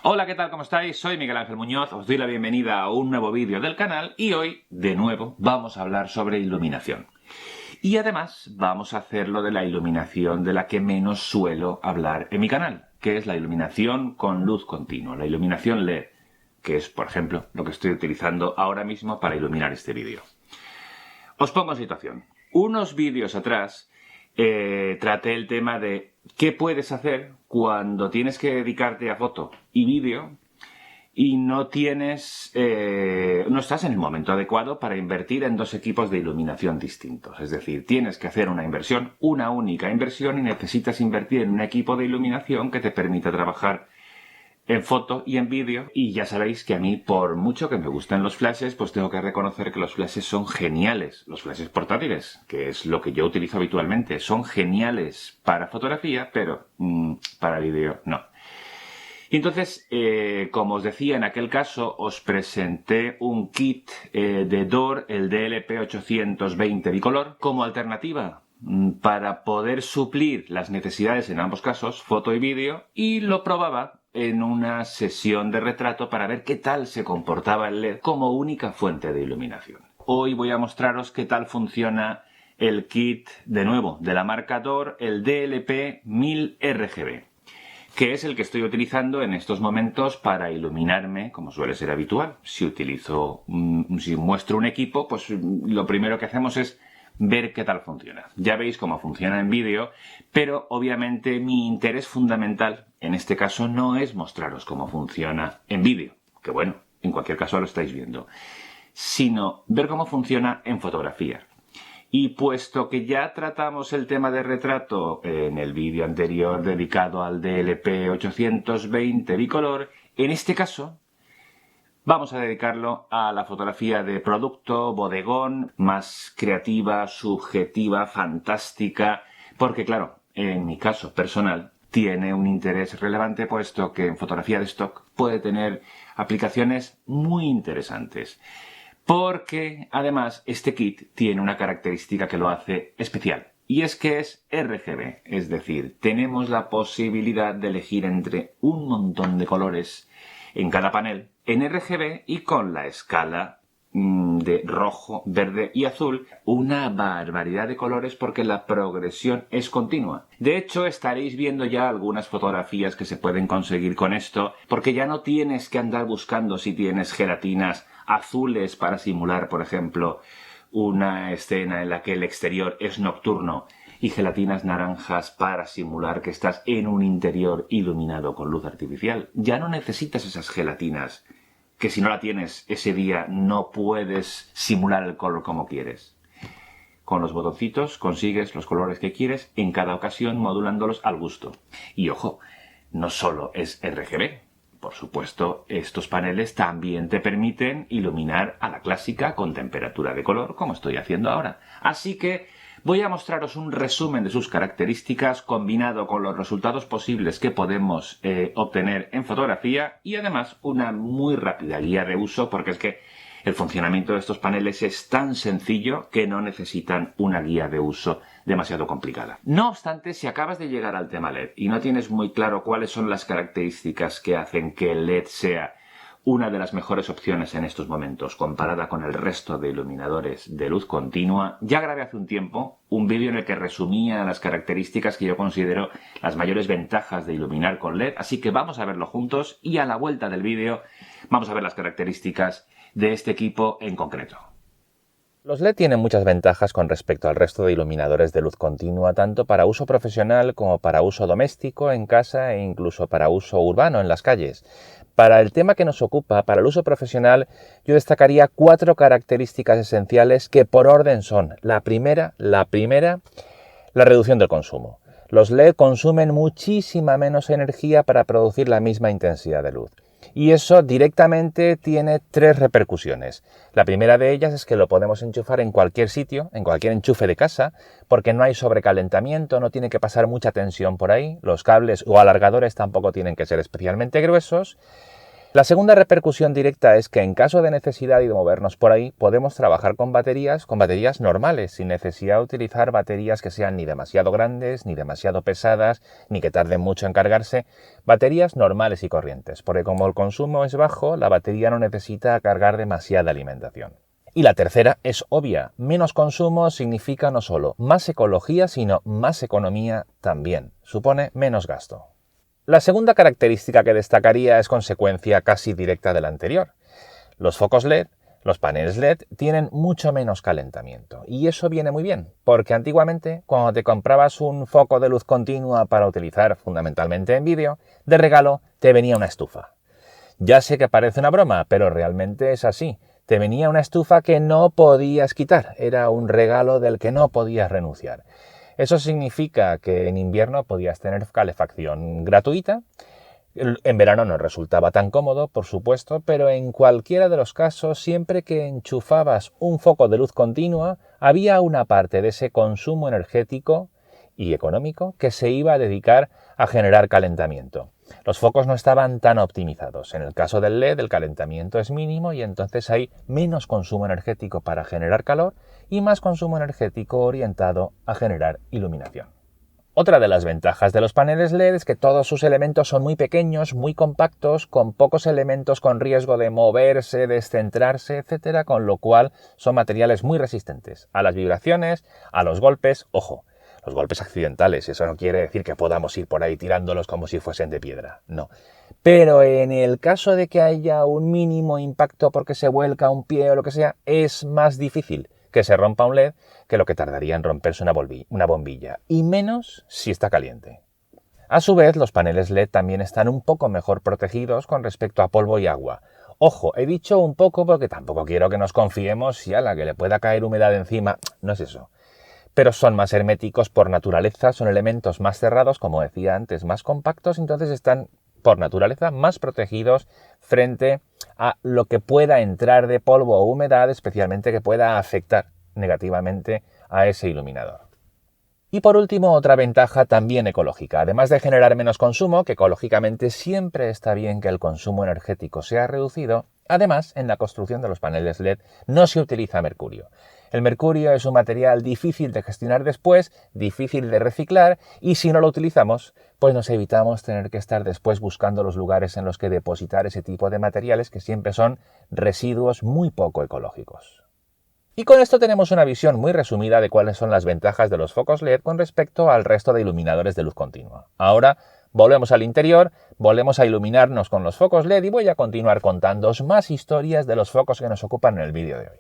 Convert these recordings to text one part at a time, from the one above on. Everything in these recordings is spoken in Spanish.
Hola, ¿qué tal? ¿Cómo estáis? Soy Miguel Ángel Muñoz, os doy la bienvenida a un nuevo vídeo del canal y hoy, de nuevo, vamos a hablar sobre iluminación. Y además vamos a hacerlo de la iluminación de la que menos suelo hablar en mi canal, que es la iluminación con luz continua, la iluminación LED, que es, por ejemplo, lo que estoy utilizando ahora mismo para iluminar este vídeo. Os pongo en situación. Unos vídeos atrás traté el tema de qué puedes hacer cuando tienes que dedicarte a foto y vídeo y no estás en el momento adecuado para invertir en dos equipos de iluminación distintos. Es decir, tienes que hacer una inversión, una única inversión, y necesitas invertir en un equipo de iluminación que te permita trabajar en foto y en vídeo. Y ya sabéis que a mí, por mucho que me gusten los flashes, pues tengo que reconocer que los flashes son geniales. Los flashes portátiles, que es lo que yo utilizo habitualmente, son geniales para fotografía, pero para vídeo no. Y entonces, como os decía, en aquel caso os presenté un kit de Dor, el DLP820 bicolor, como alternativa para poder suplir las necesidades en ambos casos, foto y vídeo, y lo probaba en una sesión de retrato para ver qué tal se comportaba el LED como única fuente de iluminación. Hoy voy a mostraros qué tal funciona el kit, de nuevo, de la marca Dor, el DLP1000RGB, que es el que estoy utilizando en estos momentos para iluminarme, como suele ser habitual. Si muestro un equipo, pues lo primero que hacemos es ver qué tal funciona. Ya veis cómo funciona en vídeo, pero obviamente mi interés fundamental en este caso no es mostraros cómo funciona en vídeo, que bueno, en cualquier caso lo estáis viendo, sino ver cómo funciona en fotografía. Y puesto que ya tratamos el tema de retrato en el vídeo anterior dedicado al DLP820 bicolor, en este caso vamos a dedicarlo a la fotografía de producto, bodegón, más creativa, subjetiva, fantástica, porque claro, en mi caso personal tiene un interés relevante puesto que en fotografía de stock puede tener aplicaciones muy interesantes. Porque, además, este kit tiene una característica que lo hace especial. Y es que es RGB. Es decir, tenemos la posibilidad de elegir entre un montón de colores en cada panel en RGB y con la escala de rojo, verde y azul, una barbaridad de colores porque la progresión es continua. De hecho, estaréis viendo ya algunas fotografías que se pueden conseguir con esto, porque ya no tienes que andar buscando si tienes gelatinas azules para simular, por ejemplo, una escena en la que el exterior es nocturno y gelatinas naranjas para simular que estás en un interior iluminado con luz artificial. Ya no necesitas esas gelatinas que si no la tienes ese día no puedes simular el color como quieres. Con los botoncitos consigues los colores que quieres en cada ocasión modulándolos al gusto. Y ojo, no solo es RGB. Por supuesto, estos paneles también te permiten iluminar a la clásica con temperatura de color, como estoy haciendo ahora. Así que voy a mostraros un resumen de sus características combinado con los resultados posibles que podemos obtener en fotografía y además una muy rápida guía de uso, porque es que el funcionamiento de estos paneles es tan sencillo que no necesitan una guía de uso demasiado complicada. No obstante, si acabas de llegar al tema LED y no tienes muy claro cuáles son las características que hacen que el LED sea una de las mejores opciones en estos momentos comparada con el resto de iluminadores de luz continua, ya grabé hace un tiempo un vídeo en el que resumía las características que yo considero las mayores ventajas de iluminar con LED, así que vamos a verlo juntos y a la vuelta del vídeo vamos a ver las características de este equipo en concreto. Los LED tienen muchas ventajas con respecto al resto de iluminadores de luz continua, tanto para uso profesional como para uso doméstico en casa e incluso para uso urbano en las calles. Para el tema que nos ocupa, para el uso profesional, yo destacaría 4 características esenciales que por orden son: la primera, la reducción del consumo. Los LED consumen muchísima menos energía para producir la misma intensidad de luz. Y eso directamente tiene 3 repercusiones. La primera de ellas es que lo podemos enchufar en cualquier sitio, en cualquier enchufe de casa, porque no hay sobrecalentamiento, no tiene que pasar mucha tensión por ahí, los cables o alargadores tampoco tienen que ser especialmente gruesos. La segunda repercusión directa es que en caso de necesidad y de movernos por ahí, podemos trabajar con baterías normales, sin necesidad de utilizar baterías que sean ni demasiado grandes, ni demasiado pesadas, ni que tarden mucho en cargarse, baterías normales y corrientes, porque como el consumo es bajo, la batería no necesita cargar demasiada alimentación. Y la tercera es obvia, menos consumo significa no solo más ecología, sino más economía también, supone menos gasto. La segunda característica que destacaría es consecuencia casi directa de la anterior. Los focos LED, los paneles LED, tienen mucho menos calentamiento. Y eso viene muy bien, porque antiguamente, cuando te comprabas un foco de luz continua para utilizar fundamentalmente en vídeo, de regalo te venía una estufa. Ya sé que parece una broma, pero realmente es así. Te venía una estufa que no podías quitar, era un regalo del que no podías renunciar. Eso significa que en invierno podías tener calefacción gratuita. En verano no resultaba tan cómodo, por supuesto, pero en cualquiera de los casos, siempre que enchufabas un foco de luz continua, había una parte de ese consumo energético y económico que se iba a dedicar a generar calentamiento. Los focos no estaban tan optimizados. En el caso del LED, el calentamiento es mínimo y entonces hay menos consumo energético para generar calor y más consumo energético orientado a generar iluminación. Otra de las ventajas de los paneles LED es que todos sus elementos son muy pequeños, muy compactos, con pocos elementos con riesgo de moverse, descentrarse, etc., con lo cual son materiales muy resistentes a las vibraciones, a los golpes, ojo, los golpes accidentales. Eso no quiere decir que podamos ir por ahí tirándolos como si fuesen de piedra, no. Pero en el caso de que haya un mínimo impacto porque se vuelca un pie o lo que sea, es más difícil que se rompa un LED que lo que tardaría en romperse una bombilla, y menos si está caliente. A su vez, los paneles LED también están un poco mejor protegidos con respecto a polvo y agua. Ojo, he dicho un poco porque tampoco quiero que nos confiemos y a la que le pueda caer humedad encima, no es eso. Pero son más herméticos por naturaleza, son elementos más cerrados, como decía antes, más compactos, entonces están por naturaleza más protegidos frente a lo que pueda entrar de polvo o humedad, especialmente que pueda afectar negativamente a ese iluminador. Y por último, otra ventaja también ecológica. Además de generar menos consumo, que ecológicamente siempre está bien que el consumo energético sea reducido, además, en la construcción de los paneles LED no se utiliza mercurio. El mercurio es un material difícil de gestionar después, difícil de reciclar, y si no lo utilizamos, pues nos evitamos tener que estar después buscando los lugares en los que depositar ese tipo de materiales que siempre son residuos muy poco ecológicos. Y con esto tenemos una visión muy resumida de cuáles son las ventajas de los focos LED con respecto al resto de iluminadores de luz continua. Ahora volvemos al interior, volvemos a iluminarnos con los focos LED y voy a continuar contándoos más historias de los focos que nos ocupan en el vídeo de hoy.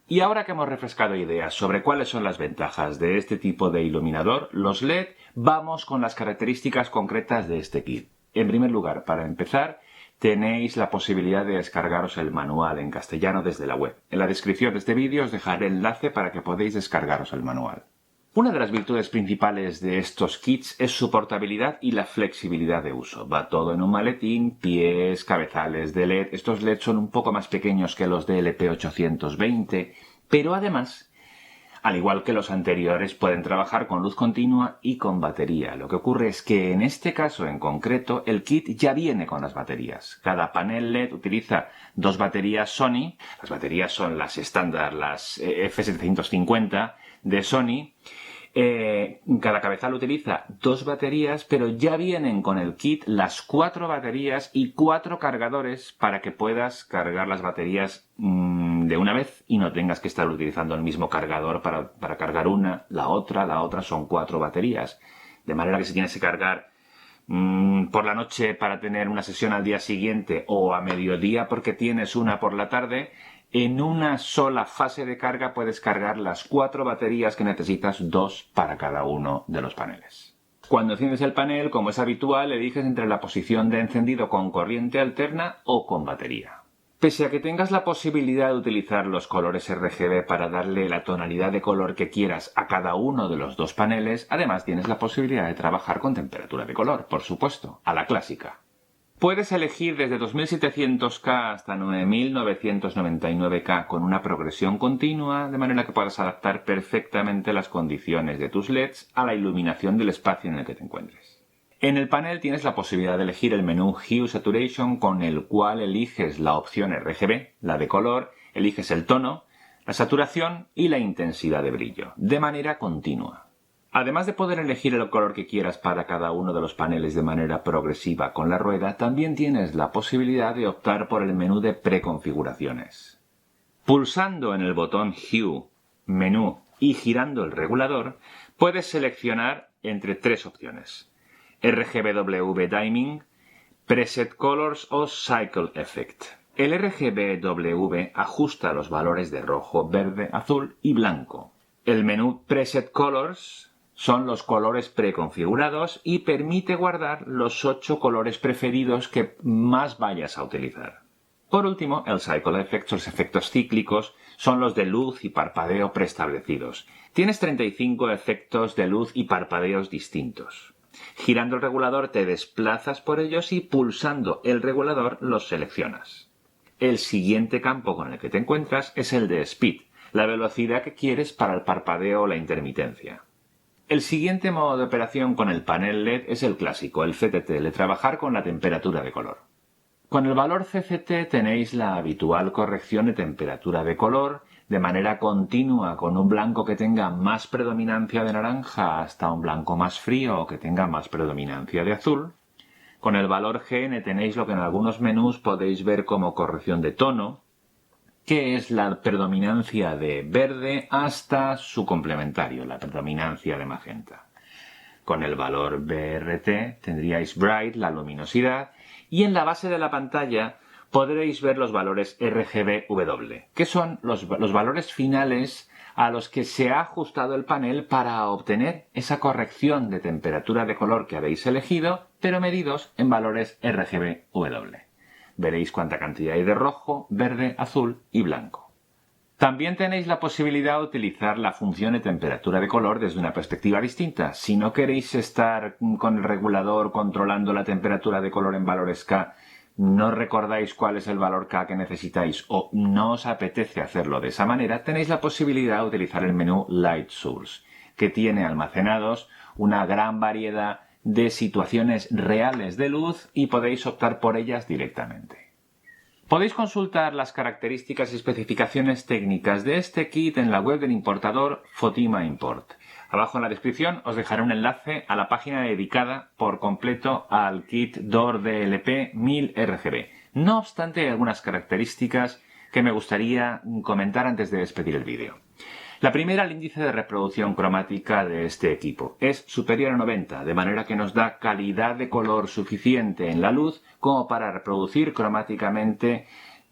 Y ahora que hemos refrescado ideas sobre cuáles son las ventajas de este tipo de iluminador, los LED, vamos con las características concretas de este kit. En primer lugar, para empezar, tenéis la posibilidad de descargaros el manual en castellano desde la web. En la descripción de este vídeo os dejaré el enlace para que podáis descargaros el manual. Una de las virtudes principales de estos kits es su portabilidad y la flexibilidad de uso. Va todo en un maletín, pies, cabezales de LED. Estos LED son un poco más pequeños que los de LP820, pero además, al igual que los anteriores, pueden trabajar con luz continua y con batería. Lo que ocurre es que en este caso en concreto, el kit ya viene con las baterías. Cada panel LED utiliza dos baterías Sony. Las baterías son las estándar, las F750 de Sony. Cada cabezal utiliza dos baterías, pero ya vienen con el kit las 4 baterías y 4 cargadores para que puedas cargar las baterías de una vez y no tengas que estar utilizando el mismo cargador para cargar una, la otra son 4 baterías. De manera que si tienes que cargar por la noche para tener una sesión al día siguiente o a mediodía porque tienes una por la tarde, en una sola fase de carga puedes cargar las 4 baterías que necesitas, 2 para cada uno de los paneles. Cuando enciendes el panel, como es habitual, eliges entre la posición de encendido con corriente alterna o con batería. Pese a que tengas la posibilidad de utilizar los colores RGB para darle la tonalidad de color que quieras a cada uno de los dos paneles, además tienes la posibilidad de trabajar con temperatura de color, por supuesto, a la clásica. Puedes elegir desde 2700K hasta 9999K con una progresión continua, de manera que puedas adaptar perfectamente las condiciones de tus LEDs a la iluminación del espacio en el que te encuentres. En el panel tienes la posibilidad de elegir el menú Hue Saturation, con el cual eliges la opción RGB, la de color, eliges el tono, la saturación y la intensidad de brillo, de manera continua. Además de poder elegir el color que quieras para cada uno de los paneles de manera progresiva con la rueda, también tienes la posibilidad de optar por el menú de preconfiguraciones. Pulsando en el botón Hue, Menú y girando el regulador, puedes seleccionar entre tres opciones: RGBW Dimming, Preset Colors o Cycle Effect. El RGBW ajusta los valores de rojo, verde, azul y blanco. El menú Preset Colors son los colores preconfigurados y permite guardar los 8 colores preferidos que más vayas a utilizar. Por último, el Cycle Effect, los efectos cíclicos, son los de luz y parpadeo preestablecidos. Tienes 35 efectos de luz y parpadeos distintos. Girando el regulador te desplazas por ellos y pulsando el regulador los seleccionas. El siguiente campo con el que te encuentras es el de Speed, la velocidad que quieres para el parpadeo o la intermitencia. El siguiente modo de operación con el panel LED es el clásico, el CTT, el de trabajar con la temperatura de color. Con el valor CCT tenéis la habitual corrección de temperatura de color de manera continua, con un blanco que tenga más predominancia de naranja hasta un blanco más frío o que tenga más predominancia de azul. Con el valor GN tenéis lo que en algunos menús podéis ver como corrección de tono, que es la predominancia de verde hasta su complementario, la predominancia de magenta. Con el valor BRT tendríais Bright, la luminosidad, y en la base de la pantalla podréis ver los valores RGBW, que son los valores finales a los que se ha ajustado el panel para obtener esa corrección de temperatura de color que habéis elegido, pero medidos en valores RGBW. Veréis cuánta cantidad hay de rojo, verde, azul y blanco. También tenéis la posibilidad de utilizar la función de temperatura de color desde una perspectiva distinta. Si no queréis estar con el regulador controlando la temperatura de color en valores K, no recordáis cuál es el valor K que necesitáis o no os apetece hacerlo de esa manera, tenéis la posibilidad de utilizar el menú Light Source, que tiene almacenados una gran variedad de situaciones reales de luz y podéis optar por ellas directamente. Podéis consultar las características y especificaciones técnicas de este kit en la web del importador Fotima Import. Abajo en la descripción os dejaré un enlace a la página dedicada por completo al kit DOR DLP 1000 RGB. No obstante, hay algunas características que me gustaría comentar antes de despedir el vídeo. La primera, el índice de reproducción cromática de este equipo. Es superior a 90, de manera que nos da calidad de color suficiente en la luz como para reproducir cromáticamente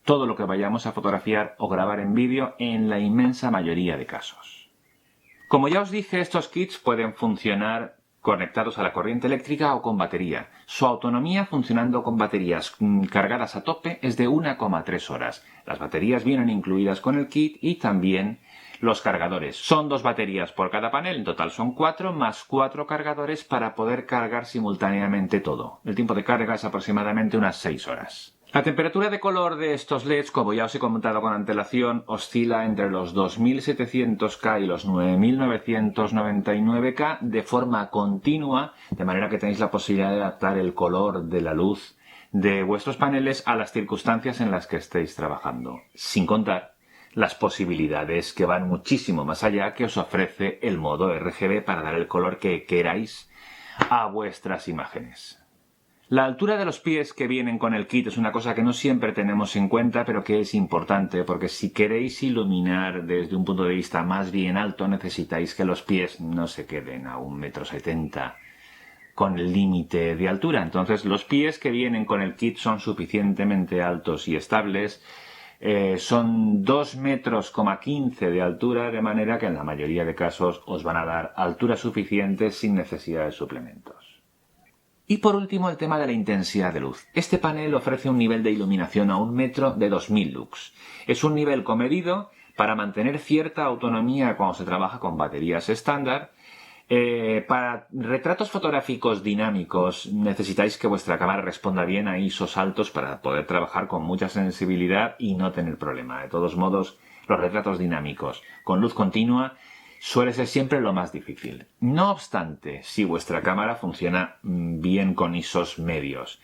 todo lo que vayamos a fotografiar o grabar en vídeo en la inmensa mayoría de casos. Como ya os dije, estos kits pueden funcionar conectados a la corriente eléctrica o con batería. Su autonomía funcionando con baterías cargadas a tope es de 1,3 horas. Las baterías vienen incluidas con el kit y también los cargadores. Son 2 baterías por cada panel, en total son 4, más 4 cargadores para poder cargar simultáneamente todo. El tiempo de carga es aproximadamente unas 6 horas. La temperatura de color de estos LEDs, como ya os he comentado con antelación, oscila entre los 2700K y los 9999K de forma continua, de manera que tenéis la posibilidad de adaptar el color de la luz de vuestros paneles a las circunstancias en las que estéis trabajando, sin contar las posibilidades que van muchísimo más allá que os ofrece el modo RGB para dar el color que queráis a vuestras imágenes. La altura de los pies que vienen con el kit es una cosa que no siempre tenemos en cuenta, pero que es importante, porque si queréis iluminar desde un punto de vista más bien alto, necesitáis que los pies no se queden a 1,70 m con el límite de altura. Entonces, los pies que vienen con el kit son suficientemente altos y estables. Son 2,15 metros de altura, de manera que en la mayoría de casos os van a dar altura suficiente sin necesidad de suplementos. Y por último, el tema de la intensidad de luz. Este panel ofrece un nivel de iluminación a 1 metro de 2000 lux. Es un nivel comedido para mantener cierta autonomía cuando se trabaja con baterías estándar. Para retratos fotográficos dinámicos necesitáis que vuestra cámara responda bien a ISOs altos para poder trabajar con mucha sensibilidad y no tener problema. De todos modos, los retratos dinámicos con luz continua suele ser siempre lo más difícil. No obstante, si vuestra cámara funciona bien con ISOs medios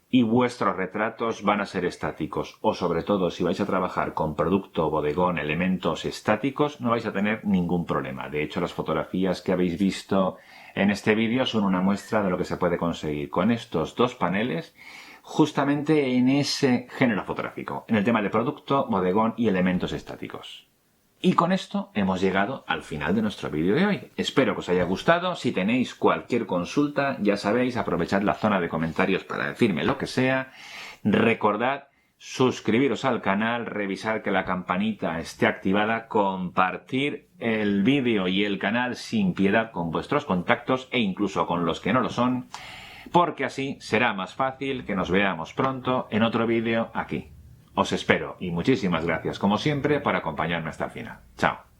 y vuestros retratos van a ser estáticos, o sobre todo si vais a trabajar con producto, bodegón, elementos estáticos, no vais a tener ningún problema. De hecho, las fotografías que habéis visto en este vídeo son una muestra de lo que se puede conseguir con estos dos paneles justamente en ese género fotográfico, en el tema de producto, bodegón y elementos estáticos. Y con esto hemos llegado al final de nuestro vídeo de hoy. Espero que os haya gustado. Si tenéis cualquier consulta, ya sabéis, aprovechad la zona de comentarios para decirme lo que sea. Recordad suscribiros al canal, revisar que la campanita esté activada, compartir el vídeo y el canal sin piedad con vuestros contactos e incluso con los que no lo son, porque así será más fácil que nos veamos pronto en otro vídeo aquí. Os espero y muchísimas gracias como siempre por acompañarme hasta el final. Chao.